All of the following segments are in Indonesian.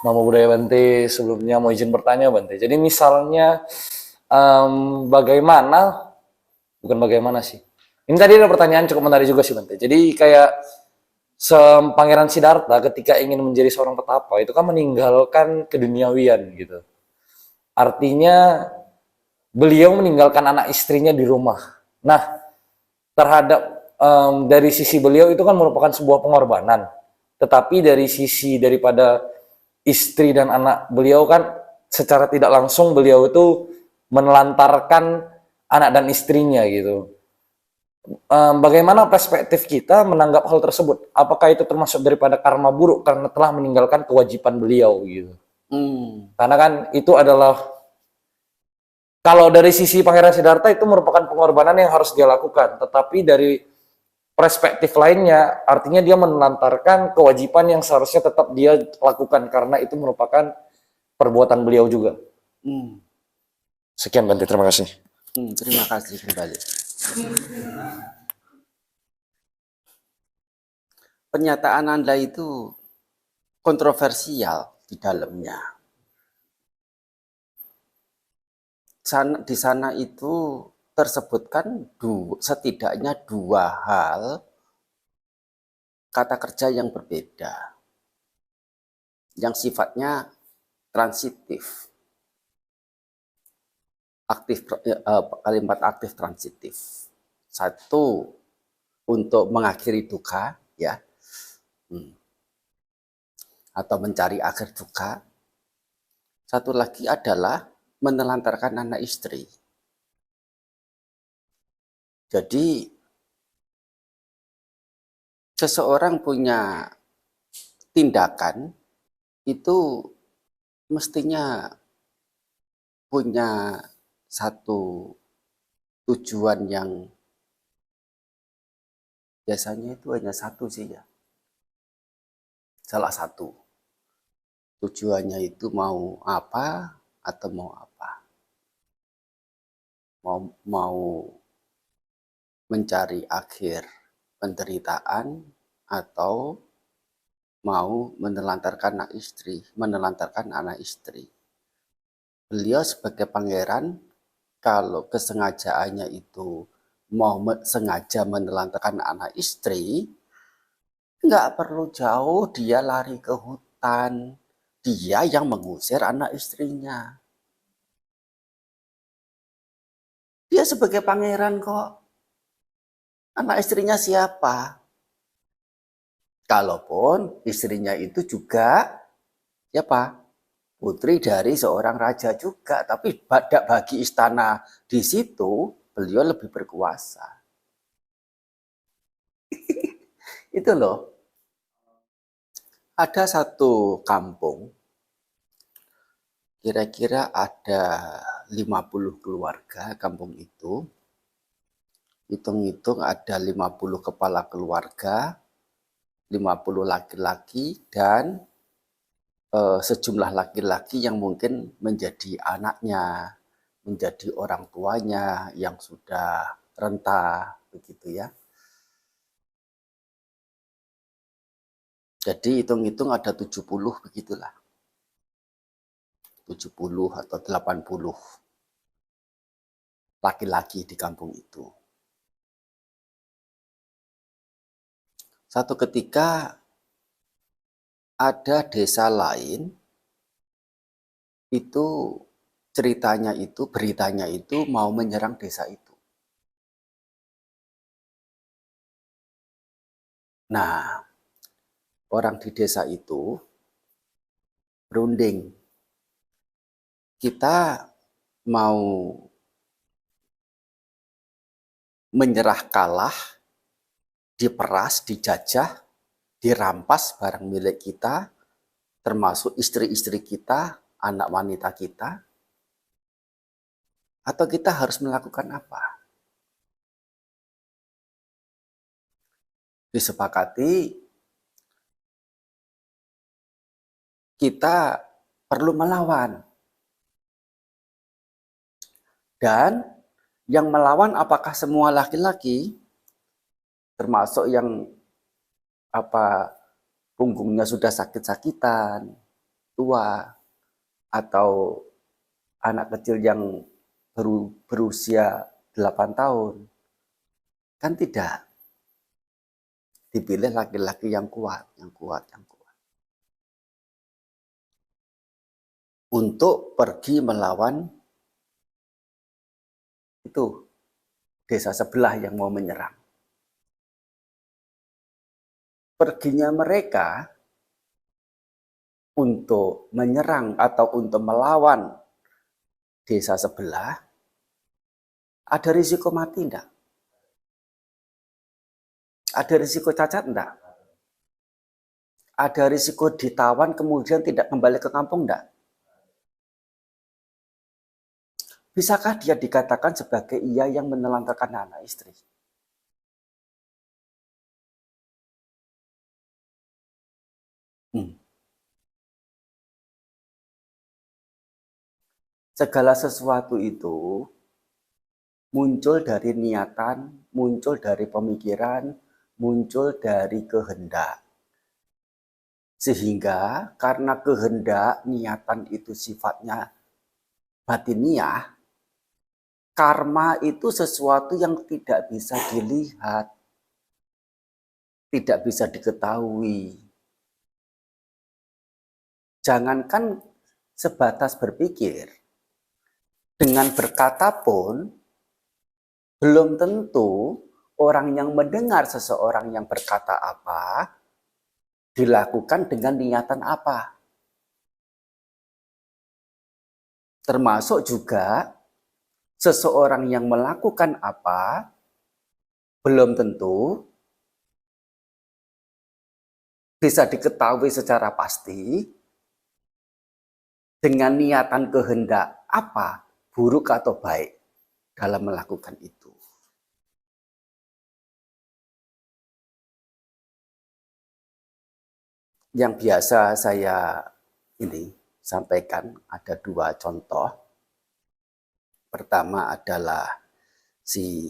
Mama Budaya Bante, sebelumnya mau izin bertanya Bante. Jadi misalnya bagaimana, bukan bagaimana sih. Ini tadi ada pertanyaan cukup menarik juga sih Bante. Jadi kayak Pangeran Siddhartha ketika ingin menjadi seorang petapa itu kan meninggalkan keduniawian gitu. Artinya beliau meninggalkan anak istrinya di rumah. Nah, terhadap dari sisi beliau itu kan merupakan sebuah pengorbanan. Tetapi dari sisi daripada istri dan anak beliau kan secara tidak langsung beliau itu menelantarkan anak dan istrinya gitu. Bagaimana perspektif kita menanggap hal tersebut? Apakah itu termasuk daripada karma buruk karena telah meninggalkan kewajiban beliau gitu? Karena kan itu adalah kalau dari sisi Pangeran Siddhartha itu merupakan pengorbanan yang harus dia lakukan, tetapi dari perspektif lainnya artinya dia menelantarkan kewajiban yang seharusnya tetap dia lakukan karena itu merupakan perbuatan beliau juga. Sekian Bante, terima kasih. Terima kasih kembali. Pernyataan Anda itu kontroversial di dalamnya. Di sana itu tersebutkan setidaknya dua hal kata kerja yang berbeda, yang sifatnya transitif. Kalimat aktif transitif. Satu, untuk mengakhiri duka, ya, atau mencari akhir duka. Satu lagi adalah menelantarkan anak istri. Jadi seseorang punya tindakan itu mestinya punya satu tujuan yang biasanya itu hanya satu sih ya. Salah satu. Tujuannya itu mau apa atau mau apa. Mau mencari akhir penderitaan atau mau menelantarkan anak istri. Beliau sebagai pangeran, kalau kesengajaannya itu mau sengaja menelantarkan anak istri, nggak perlu jauh dia lari ke hutan. Dia yang mengusir anak istrinya. Dia sebagai pangeran kok. Anak istrinya siapa? Kalaupun istrinya itu juga siapa? Putri dari seorang raja juga, tapi bagi istana di situ beliau lebih berkuasa. Itu loh. Ada satu kampung, kira-kira ada 50 keluarga kampung itu. Hitung-hitung ada 50 kepala keluarga, 50 laki-laki, dan sejumlah laki-laki yang mungkin menjadi anaknya, menjadi orang tuanya yang sudah renta, begitu ya. Jadi hitung-hitung ada 70 begitulah. 70 atau 80 laki-laki di kampung itu. Satu ketika ada desa lain, itu beritanya itu mau menyerang desa itu. Nah, orang di desa itu berunding. Kita mau menyerah kalah, diperas, dijajah, dirampas barang milik kita, termasuk istri-istri kita, anak wanita kita, atau kita harus melakukan apa? Disepakati kita perlu melawan. Dan yang melawan apakah semua laki-laki, termasuk yang punggungnya sudah sakit-sakitan, tua atau anak kecil yang berusia 8 tahun. Kan tidak. Dipilih laki-laki yang kuat, yang kuat, yang kuat. Untuk pergi melawan itu desa sebelah yang mau menyerang. Perginya mereka untuk menyerang atau untuk melawan desa sebelah, ada risiko mati enggak? Ada risiko cacat enggak? Ada risiko ditawan kemudian tidak kembali ke kampung enggak? Bisakah dia dikatakan sebagai ia yang menelantarkan anak istri? Segala sesuatu itu muncul dari niatan, muncul dari pemikiran, muncul dari kehendak. Sehingga karena kehendak, niatan itu sifatnya batiniah, karma itu sesuatu yang tidak bisa dilihat, tidak bisa diketahui. Jangankan sebatas berpikir, dengan berkata pun belum tentu orang yang mendengar seseorang yang berkata apa dilakukan dengan niatan apa. Termasuk juga seseorang yang melakukan apa belum tentu bisa diketahui secara pasti dengan niatan kehendak apa, buruk atau baik dalam melakukan itu. Yang biasa saya sampaikan ada 2 contoh. Pertama adalah si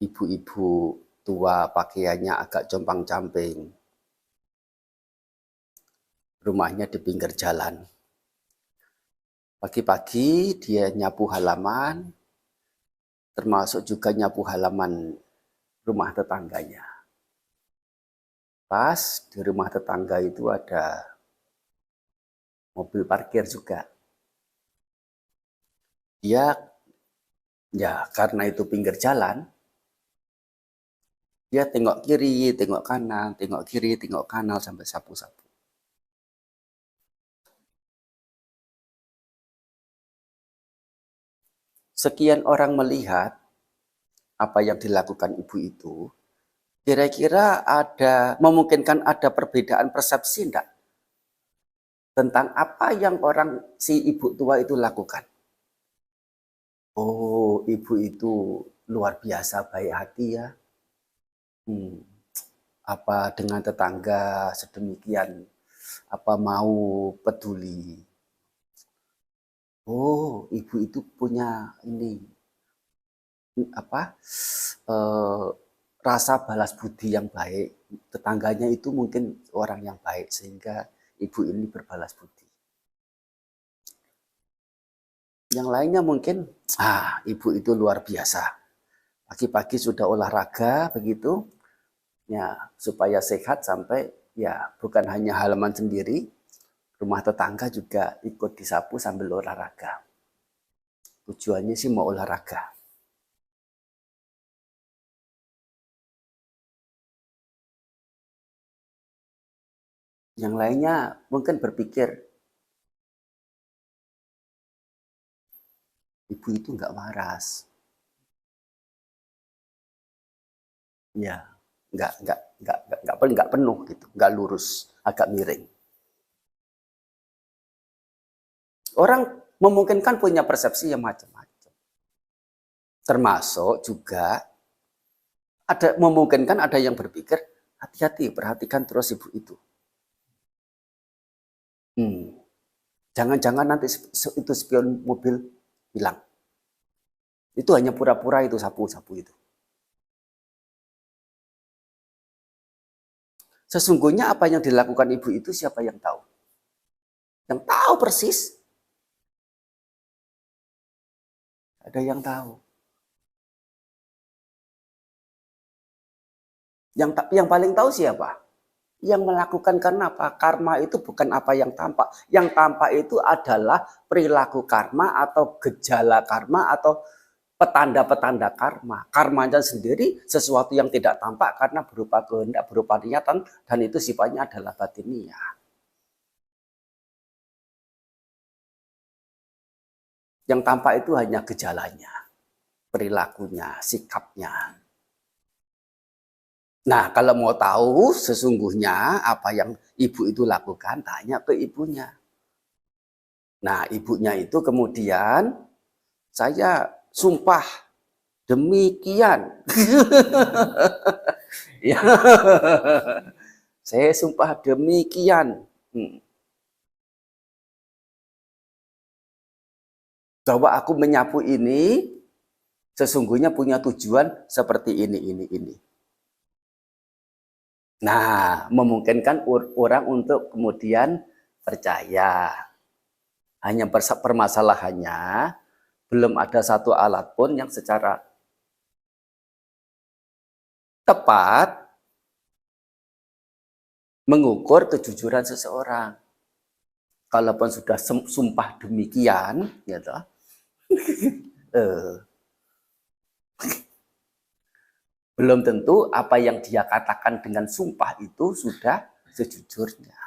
ibu-ibu tua pakaiannya agak compang-camping. Rumahnya di pinggir jalan. Pagi-pagi dia nyapu halaman, termasuk juga nyapu halaman rumah tetangganya. Pas di rumah tetangga itu ada mobil parkir juga. Dia, ya karena itu pinggir jalan, dia tengok kiri, tengok kanan, tengok kiri, tengok kanan sampai sapu-sapu. Sekian orang melihat apa yang dilakukan ibu itu, kira-kira memungkinkan ada perbedaan persepsi enggak? Tentang apa yang si ibu tua itu lakukan. Oh, ibu itu luar biasa baik hati ya. Apa dengan tetangga sedemikian, apa mau peduli. Oh, ibu itu punya rasa balas budi yang baik. Tetangganya itu mungkin orang yang baik sehingga ibu ini berbalas budi. Yang lainnya mungkin, ibu itu luar biasa. Pagi-pagi sudah olahraga begitu, ya supaya sehat sampai ya bukan hanya halaman sendiri, rumah tetangga juga ikut disapu sambil olahraga. Tujuannya sih mau olahraga. Yang lainnya mungkin berpikir, ibu itu nggak waras. Ya, nggak penuh gitu, nggak lurus, agak miring. Orang memungkinkan punya persepsi yang macam-macam. Termasuk juga memungkinkan ada yang berpikir, hati-hati, perhatikan terus ibu itu. Jangan-jangan nanti itu spion mobil hilang. Itu hanya pura-pura itu sapu-sapu itu. Sesungguhnya apa yang dilakukan ibu itu siapa yang tahu? Yang tahu persis. Ada yang tahu. Yang paling tahu siapa? Yang melakukan karena apa? Karma itu bukan apa yang tampak. Yang tampak itu adalah perilaku karma atau gejala karma atau petanda-petanda karma. Karmanya sendiri sesuatu yang tidak tampak karena berupa kehendak, berupa niatan, dan itu sifatnya adalah batiniah. Yang tampak itu hanya gejalanya, perilakunya, sikapnya. Nah, kalau mau tahu sesungguhnya apa yang ibu itu lakukan, tanya ke ibunya. Nah, ibunya itu kemudian, saya sumpah demikian. Ya. Saya sumpah demikian. Bahwa aku menyapu ini sesungguhnya punya tujuan seperti ini. Nah, memungkinkan orang untuk kemudian percaya. Hanya permasalahannya, belum ada satu alat pun yang secara tepat mengukur kejujuran seseorang. Kalaupun sudah sumpah demikian, gitu, belum tentu apa yang dia katakan dengan sumpah itu sudah sejujurnya.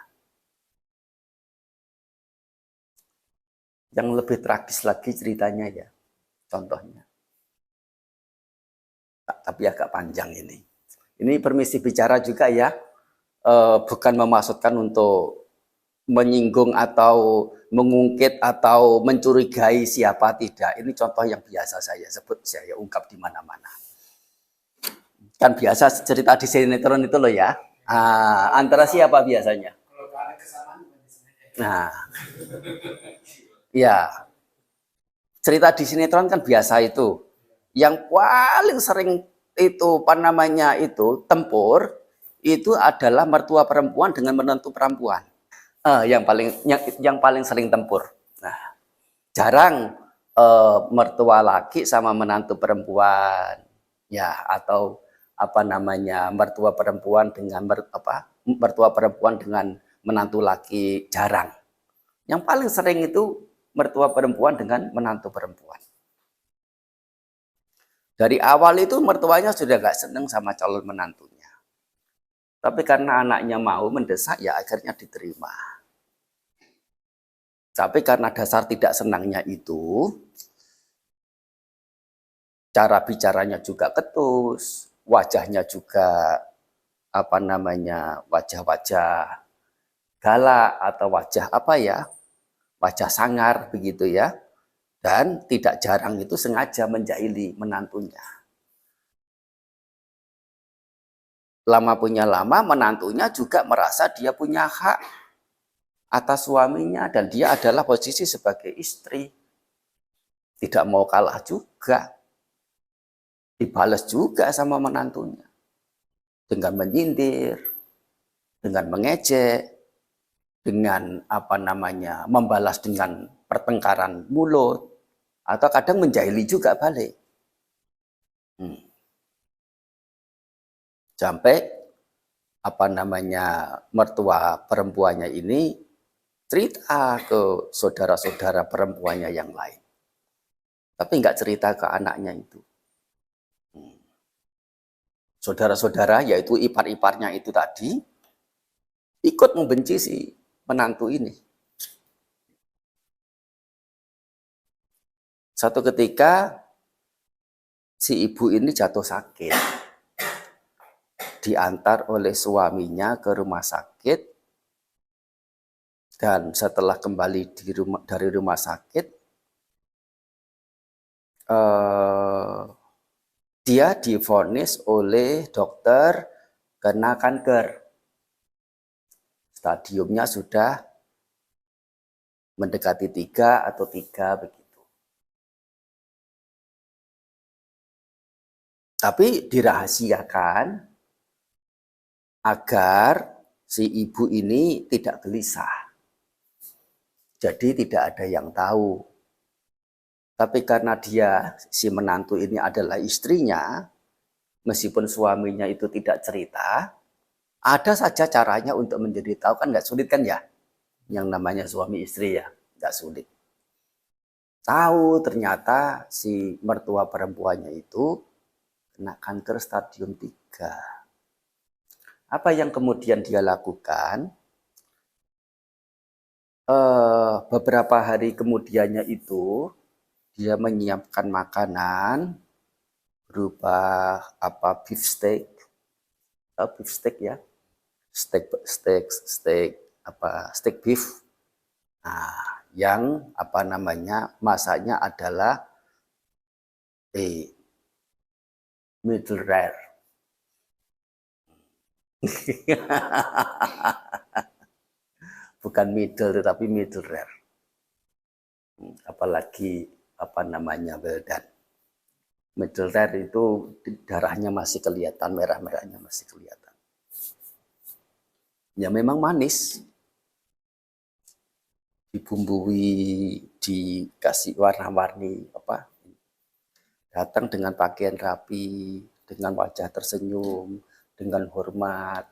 Yang lebih tragis lagi ceritanya ya, contohnya. Tapi agak panjang ini. Ini permisi bicara juga ya, bukan memaksudkan untuk menyinggung atau mengungkit atau mencurigai siapa, tidak. Ini contoh yang biasa saya sebut, saya ungkap di mana-mana. Kan biasa cerita di sinetron itu loh ya. Antara siapa biasanya? Nah, ya, cerita di sinetron kan biasa itu. Yang paling sering itu apa namanya itu tempur itu adalah mertua perempuan dengan menantu perempuan. Yang paling sering tempur. Nah, jarang mertua laki sama menantu perempuan, ya, atau apa namanya mertua perempuan dengan mertua perempuan dengan menantu laki, jarang. Yang paling sering itu mertua perempuan dengan menantu perempuan. Dari awal itu mertuanya sudah gak seneng sama calon menantunya. Tapi karena anaknya mau mendesak, ya akhirnya diterima. Tapi karena dasar tidak senangnya itu, cara bicaranya juga ketus, wajahnya juga apa namanya, wajah-wajah galak atau wajah apa ya, wajah sangar begitu ya. Dan tidak jarang itu sengaja menjahili menantunya. Lama punya lama, menantunya juga merasa dia punya hak atas suaminya dan dia adalah posisi sebagai istri. Tidak mau kalah juga. Dibalas juga sama menantunya. Dengan menyindir, dengan mengejek, dengan apa namanya, membalas dengan pertengkaran mulut, atau kadang menjahili juga balik. Sampai apa namanya mertua perempuannya ini cerita ke saudara-saudara perempuannya yang lain. Tapi nggak cerita ke anaknya itu. Saudara-saudara, yaitu ipar-iparnya itu tadi, ikut membenci si menantu ini. Satu ketika si ibu ini jatuh sakit, diantar oleh suaminya ke rumah sakit, dan setelah kembali dari rumah sakit, dia divonis oleh dokter kena kanker. Stadiumnya sudah mendekati 3 atau 3 begitu. Tapi dirahasiakan agar si ibu ini tidak gelisah. Jadi tidak ada yang tahu. Tapi karena dia, si menantu ini adalah istrinya, meskipun suaminya itu tidak cerita, ada saja caranya untuk menjadi tahu, kan nggak sulit kan ya? Yang namanya suami istri ya, nggak sulit. Tahu ternyata si mertua perempuannya itu kena kanker stadium 3. Apa yang kemudian dia lakukan? Beberapa hari kemudiannya itu dia menyiapkan makanan berupa beef steak, beef steak ya, steak beef. Nah, yang masaknya adalah middle rare. Bukan middle tetapi middle rare. Apalagi well done. Middle rare itu darahnya masih kelihatan, merah-merahnya masih kelihatan. Ya memang manis. Dibumbui, dikasih warna-warni Datang dengan pakaian rapi, dengan wajah tersenyum, dengan hormat,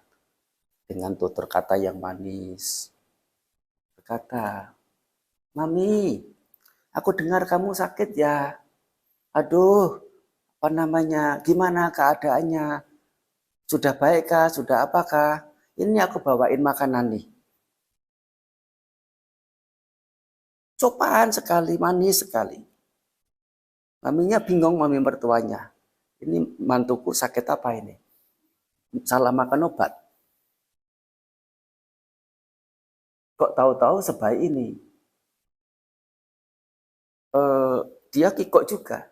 dengan tutur kata yang manis. Berkata, "Mami, aku dengar kamu sakit ya. Aduh, gimana keadaannya? Sudah baik kah? Sudah apakah? Ini aku bawain makanan nih." Sopan sekali, manis sekali. Maminya bingung, mami mertuanya. Ini mantuku sakit apa ini? Salah makan obat. Kok tahu-tahu sebaik ini? Dia kikok juga.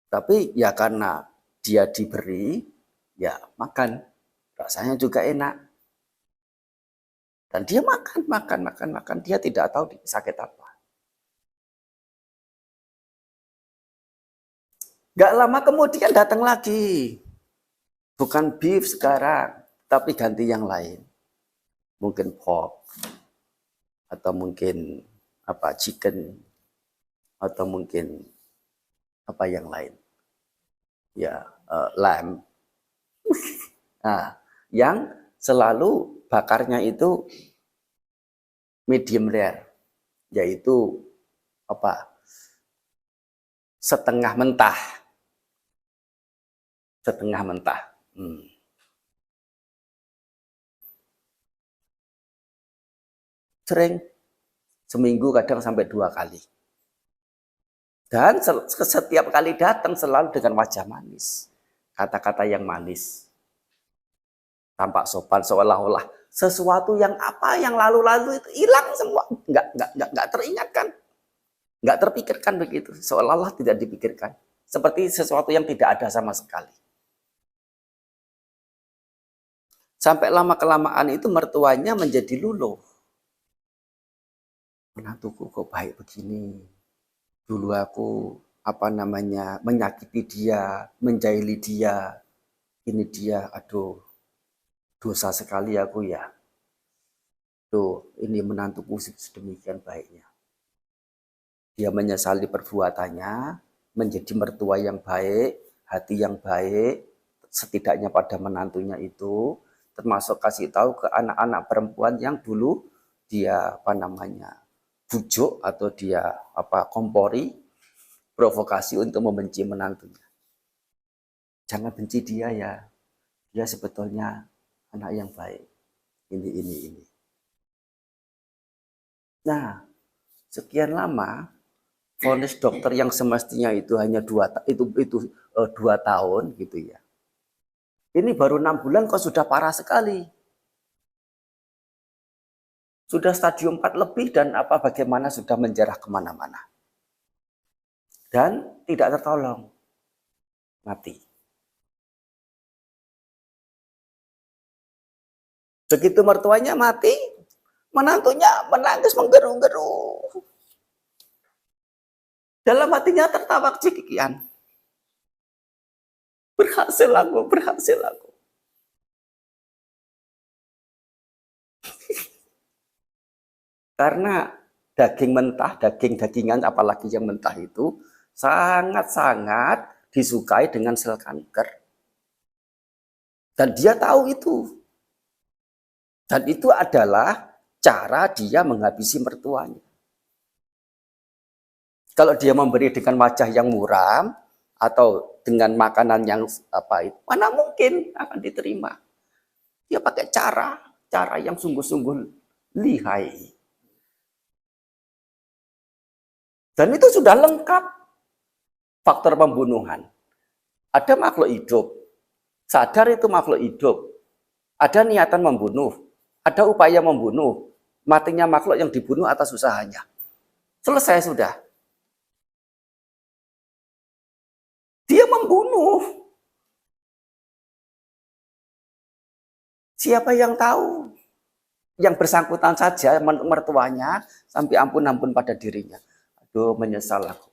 Tapi ya karena dia diberi, ya makan. Rasanya juga enak. Dan dia makan. Dia tidak tahu sakit apa. Gak lama kemudian datang lagi. Bukan beef sekarang, tapi ganti yang lain. Mungkin pork, atau mungkin chicken, atau mungkin yang lain. Ya, lamb. Nah, yang selalu bakarnya itu medium rare, yaitu setengah mentah. Sering, seminggu kadang sampai 2 kali. Dan setiap kali datang selalu dengan wajah manis. Kata-kata yang manis. Tampak sopan, seolah-olah sesuatu yang lalu-lalu itu hilang semua. Nggak teringatkan. Nggak terpikirkan begitu. Seolah-olah tidak dipikirkan. Seperti sesuatu yang tidak ada sama sekali. Sampai lama-kelamaan itu mertuanya menjadi luluh. Menantuku kok baik begini. Dulu aku menyakiti dia, menjahili dia. Ini dia, aduh, dosa sekali aku ya. Tuh, ini menantuku sedemikian baiknya. Dia menyesali perbuatannya, menjadi mertua yang baik, hati yang baik, setidaknya pada menantunya itu, termasuk kasih tahu ke anak-anak perempuan yang dulu dia bujuk atau dia kompori, provokasi untuk membenci menantunya. Jangan benci dia ya. Dia sebetulnya anak yang baik. Ini. Nah, sekian lama vonis dokter yang semestinya itu hanya 2 tahun gitu ya. Ini baru 6 bulan kok sudah parah sekali. Sudah stadium 4 lebih dan bagaimana sudah menjarah kemana-mana. Dan tidak tertolong. Mati. Begitu mertuanya mati, menantunya menangis menggeru-geru. Dalam hatinya tertawa cekikian. Berhasil aku. Karena daging mentah, daging-dagingan apalagi yang mentah itu sangat-sangat disukai dengan sel kanker. Dan dia tahu itu. Dan itu adalah cara dia menghabisi mertuanya. Kalau dia memberi dengan wajah yang muram atau dengan makanan yang mana mungkin akan diterima. Dia pakai cara yang sungguh-sungguh lihai. Dan itu sudah lengkap faktor pembunuhan. Ada makhluk hidup, sadar itu makhluk hidup, ada niatan membunuh, ada upaya membunuh, matinya makhluk yang dibunuh atas usahanya. Selesai sudah. Dia membunuh. Siapa yang tahu? Yang bersangkutan saja mertuanya sampai ampun-ampun pada dirinya. Aduh, menyesal aku.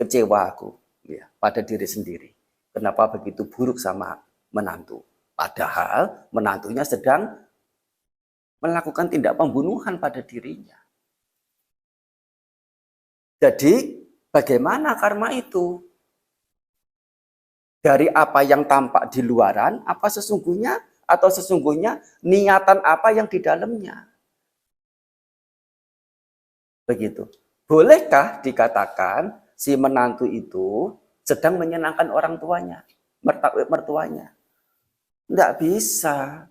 Kecewa aku ya, pada diri sendiri. Kenapa begitu buruk sama menantu? Padahal menantunya sedang melakukan tindak pembunuhan pada dirinya. Jadi, bagaimana karma itu? Dari apa yang tampak di luaran, apa sesungguhnya? Atau sesungguhnya niatan apa yang di dalamnya? Begitu. Bolehkah dikatakan si menantu itu sedang menyenangkan orang tuanya, mertuanya? Tidak bisa.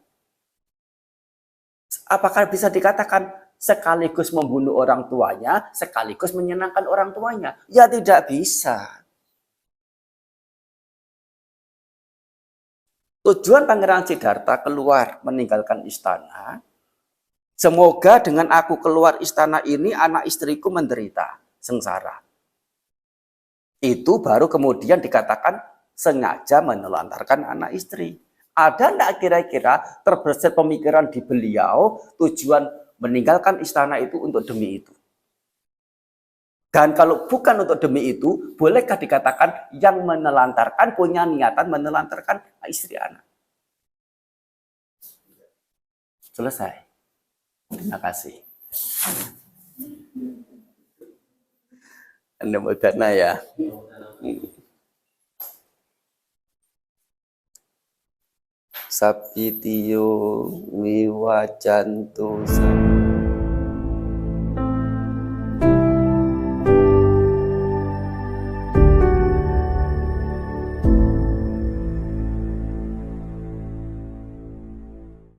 Apakah bisa dikatakan sekaligus membunuh orang tuanya, sekaligus menyenangkan orang tuanya? Ya tidak bisa. Tujuan Pangeran Siddhartha keluar meninggalkan istana, semoga dengan aku keluar istana ini anak istriku menderita, sengsara. Itu baru kemudian dikatakan sengaja menelantarkan anak istri. Ada enggak kira-kira terbersit pemikiran di beliau tujuan meninggalkan istana itu untuk demi itu? Dan kalau bukan untuk demi itu, bolehkah dikatakan yang menelantarkan punya niatan menelantarkan istri anak? Selesai. Terima kasih. Anda mau dana ya? Sapitiyo wiwajantu